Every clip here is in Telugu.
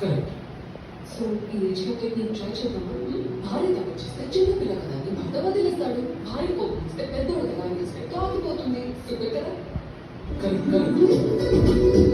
కరెక్ట్. సో ఈ ఏజ్ కంటే నేను ట్రై చేద్దామా? భార్య తగ్గొచ్చేస్తే చిన్న పిల్ల కదా అని భర్త వదిలేస్తాడు. భార్య కోపిస్తే పెద్దవాడు కదా అని రెస్పెక్ట్ ఆగిపోతుంది. సూపర్ కదా? Correct correct.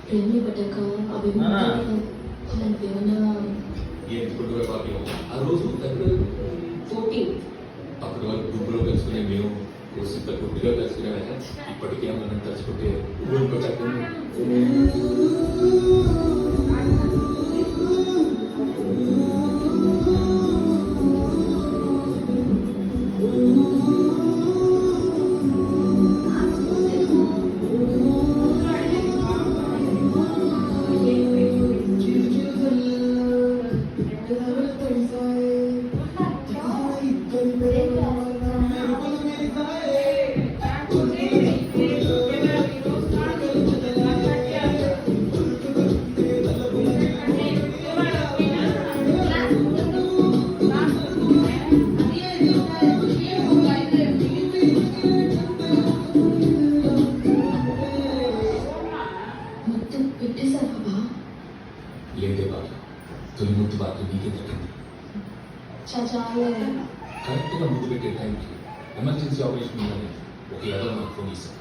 ప్రేమని పట్టాక అవి అలాంటివి ఏమన్నా ఏంటి ఫుట్బాల్ పార్టీ ఆ రోజు ఫిబ్రవరి 14 అప్పటి వరకు గుంపులో కలుసుకునే మేము ఇంత గుడ్డిగా కలుసుకునే ఇప్పటికే మనం తలుచుకుంటే ఊరికి చక్కని మొత్తం పెట్టేశావా? లేదే బాగా తొలి ముద్దు బాగా నీకే తగ్గింది. చాలా కరెక్ట్గా ముద్దు పెట్టే టైంకి ఎమర్జెన్సీ ఆపరేషన్ ఉందని ఒక ఏదో నాకు ఫోన్ ఇస్తాను.